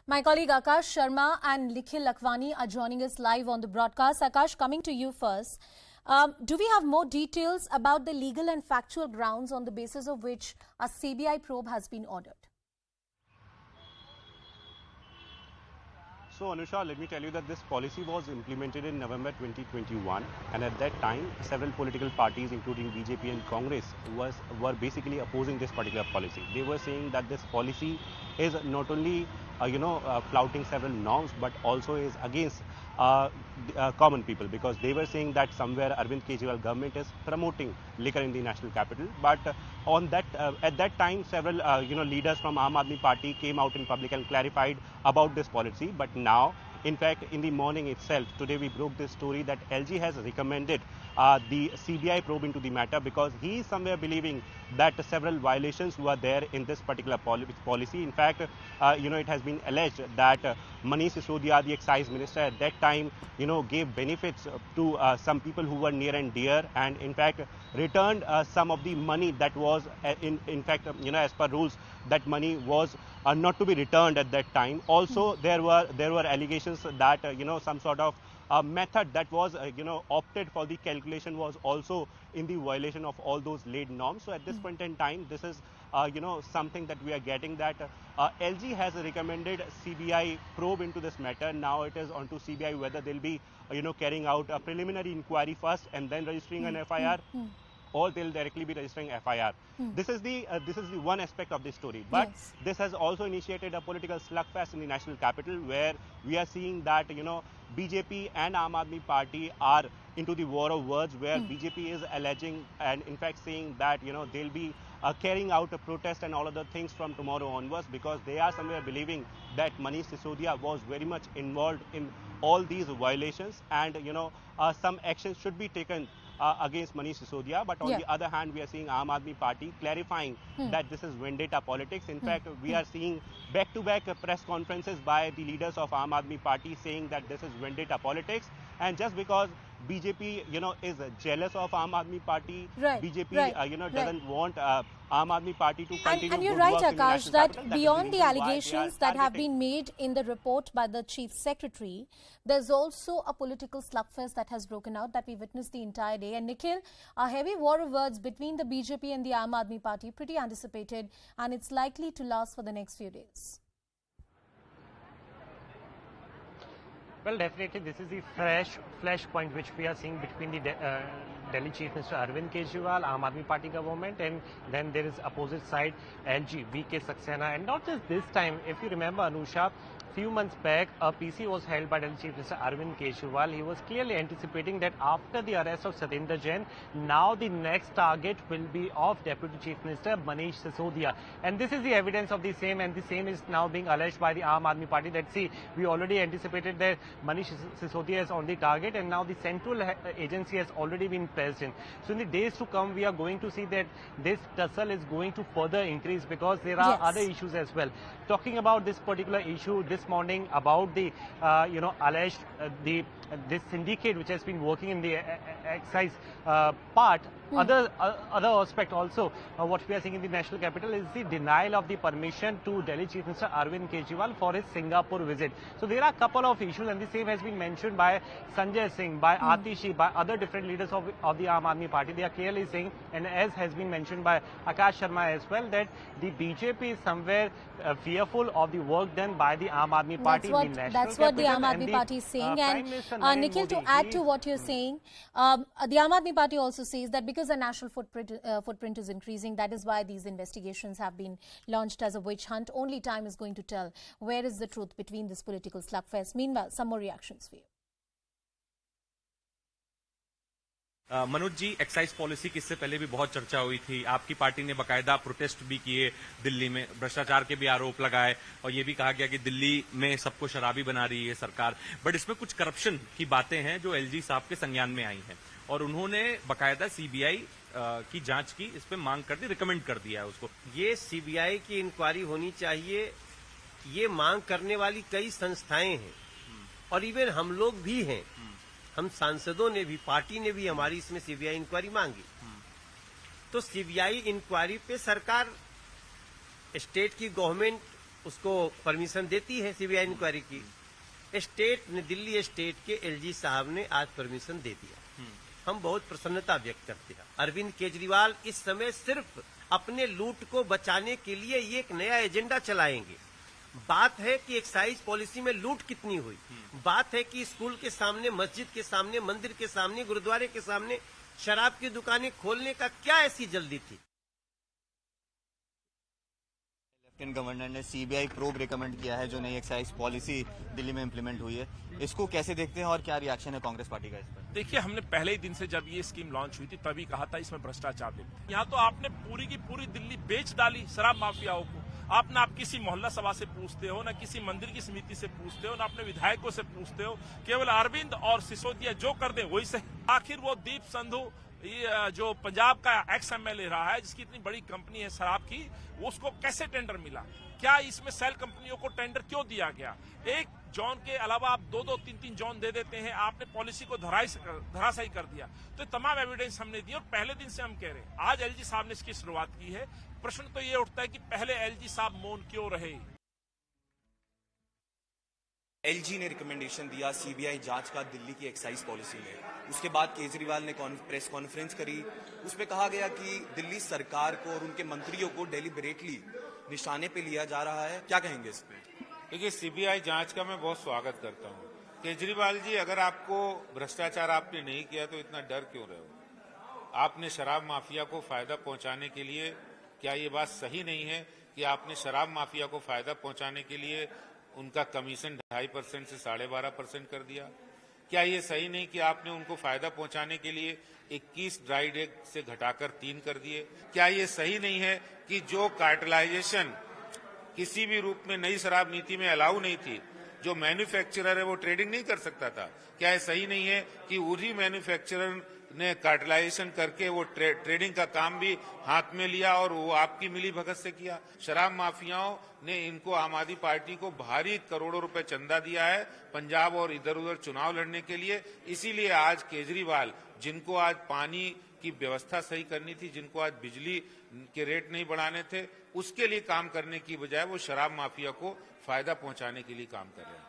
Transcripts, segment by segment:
My colleague Akash Sharma and Nikhil Lakhwani are joining us live on the broadcast. Akash, coming to you first. Do we have more details about the legal and factual grounds on the basis of which a CBI probe has been ordered? So, Anusha, let me tell you that this policy was implemented in November 2021, and at that time, several political parties, including BJP and Congress, were basically opposing this particular policy. They were saying that this policy is not only, flouting several norms, but also is against common people, because they were saying that somewhere Arvind Kejriwal government is promoting liquor in the national capital. But at that time, several leaders from Aam Aadmi Party came out in public and clarified about this policy. But now, in fact, in the morning itself, today we broke this story that LG has recommended the CBI probe into the matter, because he is somewhere believing that several violations were there in this particular policy. In fact, it has been alleged that Manish Sisodia, the excise minister at that time, gave benefits to some people who were near and dear, and in fact returned some of the money that was in fact, as per rules, that money was not to be returned at that time. Also, there were allegations that some sort of method that was opted for the calculation was also in the violation of all those laid norms. So at this point in time, this is something that we are getting, that LG has recommended CBI probe into this matter. Now it is on to CBI whether they'll be carrying out a preliminary inquiry first and then registering an FIR. Or they'll directly be registering FIR. This is the one aspect of the story. But yes, this has also initiated a political slugfest in the national capital, where we are seeing that BJP and Aam Aadmi Party are into the war of words, where BJP is alleging and in fact saying that they'll be carrying out a protest and all other things from tomorrow onwards, because they are somewhere believing that Manish Sisodia was very much involved in all these violations, and some action should be taken against Manish Sisodia. But on the other hand, we are seeing Aam Aadmi Party clarifying that this is vendetta politics. In fact, we are seeing back-to-back press conferences by the leaders of Aam Aadmi Party saying that this is vendetta politics, and just because BJP is jealous of Aam Aadmi Party, BJP doesn't want Aam Aadmi Party to continue. And you're right, Akash, that beyond the allegations that have been made in the report by the Chief Secretary, there's also a political slugfest that has broken out that we witnessed the entire day. And Nikhil, a heavy war of words between the BJP and the Aam Aadmi Party, pretty anticipated, and it's likely to last for the next few days. Well, definitely this is the flashpoint which we are seeing between the Delhi Chief Minister Arvind Kejriwal, Aam Aadmi Party government, and then there is opposite side LG, VK Saxena. And not just this time, if you remember, Anusha, few months back, a PC was held by Delhi Chief Minister Arvind Kejriwal. He was clearly anticipating that after the arrest of Satinder Jain, now the next target will be of Deputy Chief Minister Manish Sisodia. And this is the evidence of the same, and the same is now being alleged by the Aam Aadmi Party that, see, we already anticipated that Manish Sisodia is on the target, and now the central agency has already been pressed in. So in the days to come, we are going to see that this tussle is going to further increase, because there are other issues as well. Talking about this particular issue this morning about the alleged this syndicate which has been working in the excise part. Other aspect also, what we are seeing in the national capital is the denial of the permission to Delhi Chief Minister Arvind Kejriwal for his Singapore visit. So there are a couple of issues, and the same has been mentioned by Sanjay Singh, by Atishi, by other different leaders of the Aam Aadmi Party. They are clearly saying, and as has been mentioned by Akash Sharma as well, that the BJP is somewhere fearful of the work done by the Aam Aadmi Party in the national capital. That's what the Aam Aadmi Party is saying. And Nikhil, to add to what you're saying, the Aam Aadmi Party also says that because the national footprint is increasing, that is why these investigations have been launched as a witch hunt. Only time is going to tell where is the truth between this political slugfest. Meanwhile, some more reactions for you. Manoj ji, excise policy की इससे पहले भी बहुत चर्चा हुई थी। आपकी party ने बकायदा प्रोटेस्ट भी किए, दिल्ली में भ्रष्टाचार के भी आरोप लगाए, और ये भी कहा गया कि दिल्ली में सबको शराबी बना रही है सरकार। बट इसमें कुछ करप्शन की बातें हैं जो एलजी साहब के संज्ञान में आई हैं, और उन्होंने बकायदा सीबीआई की जांच की इस पे मांग कर दी, रिकमेंड कर दिया है उसको। ये सीबीआई की इंक्वायरी होनी चाहिए, ये मांग करने वाली कई संस्थाएं हैं, और इवन हम लोग भी हैं। हम सांसदों ने भी, पार्टी ने भी हमारी इसमें सीबीआई इंक्वायरी मांगी। तो सीबीआई इंक्वायरी पे सरकार, स्टेट की गवर्नमेंट उसको परमिशन देती है सीबीआई इंक्वायरी की। स्टेट ने, दिल्ली स्टेट के एलजी साहब ने आज परमिशन दे दिया। हम बहुत प्रसन्नता व्यक्त करते हैं। अरविंद केजरीवाल इस समय सिर्फ अपने लूट को बचाने के लिए ये एक नया एजेंडा चलाएंगे। बात है कि एक्साइज पॉलिसी में लूट कितनी हुई, बात है कि स्कूल के सामने, मस्जिद के सामने, मंदिर के सामने, गुरुद्वारे के सामने शराब की दुकानें खोलने का क्या ऐसी जल्दी थी। लेफ्टिनेंट गवर्नर ने सीबीआई प्रोब रिकमेंड किया है, जो नई एक्साइज पॉलिसी दिल्ली में इम्प्लीमेंट हुई है, इसको कैसे देखते हैं और क्या रिएक्शन है कांग्रेस पार्टी का इस पर? देखिए, हमने पहले ही दिन से जब ये स्कीम लॉन्च हुई थी तभी कहा था इसमें भ्रष्टाचार लिप्त है। यहाँ तो आपने पूरी की पूरी दिल्ली बेच डाली शराब माफियाओं को। आप ना आप किसी मोहल्ला सभा से पूछते हो, ना किसी मंदिर की समिति से पूछते हो, ना अपने विधायकों से पूछते हो। केवल अरविंद और सिसोदिया जो कर दे वही से। आखिर वो दीप संधू, ये जो पंजाब का एक्स एमएलए रहा है, जिसकी इतनी बड़ी कंपनी है शराब की, उसको कैसे टेंडर मिला? क्या इसमें सेल कंपनियों को टेंडर क्यों दिया गया? एक जोन के अलावा आप 2-2, 3-3 जोन दे देते हैं। आपने पॉलिसी को धराशायी कर दिया। तो तमाम एविडेंस हमने दिए और पहले दिन से हम कह रहे हैं। आज एलजी साहब ने इसकी शुरुआत की है। प्रश्न तो ये उठता है कि पहले एलजी साहब मौन क्यों रहे? एलजी ने रिकमेंडेशन दिया सीबीआई जांच का दिल्ली की एक्साइज पॉलिसी में। उसके बाद केजरीवाल ने प्रेस कॉन्फ्रेंस करी। उसमें कहा गया कि दिल्ली सरकार को और उनके मंत्रियों को डेलिबरेटली निशाने पे लिया जा रहा है। क्या कहेंगे इस पे? देखिए, सीबीआई जांच का मैं बहुत स्वागत करता हूं। केजरीवाल जी, अगर आपको भ्रष्टाचार आपने नहीं किया तो इतना डर क्यों रहे हो? आपने शराब माफिया को फायदा पहुंचाने के लिए, क्या ये बात सही नहीं है कि आपने शराब माफिया को फायदा पहुंचाने के लिए उनका कमीशन 2.5% से 12.5% कर दिया? क्या ये सही नहीं कि आपने उनको फायदा पहुंचाने के लिए 21 ड्राइड एग से घटाकर 3 कर दिए? क्या ये सही नहीं है कि जो कार्टेलाइजेशन किसी भी रूप में नई शराब नीति में अलाउ नहीं थी, जो मैन्युफैक्चरर है वो ट्रेडिंग नहीं कर सकता था? क्या ये सही नहीं है कि उसी मैन्युफैक्चरर ने कार्टेलाइजेशन करके वो ट्रेडिंग का काम भी हाथ में लिया और वो आपकी मिली भगत से किया? शराब माफियाओं ने इनको, आम आदमी पार्टी को भारी करोड़ों रुपए चंदा दिया है पंजाब और इधर उधर चुनाव लड़ने के लिए। इसीलिए आज केजरीवाल, जिनको आज पानी की व्यवस्था सही करनी थी, जिनको आज बिजली के रेट नहीं बढ़ाने थे, उसके लिए काम करने की बजाय वो शराब माफिया को फायदा पहुंचाने के लिए काम कर रहे हैं।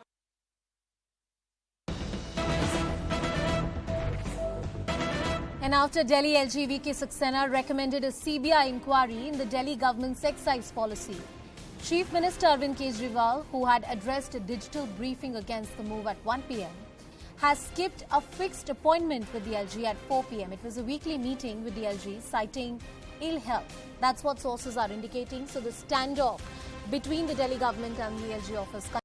And after Delhi LG, V.K. Saxena recommended a CBI inquiry in the Delhi government's excise policy. Chief Minister Arvind Kejriwal, who had addressed a digital briefing against the move at 1 p.m, has skipped a fixed appointment with the LG at 4 p.m. It was a weekly meeting with the LG, citing ill health. That's what sources are indicating. So the standoff between the Delhi government and the LG office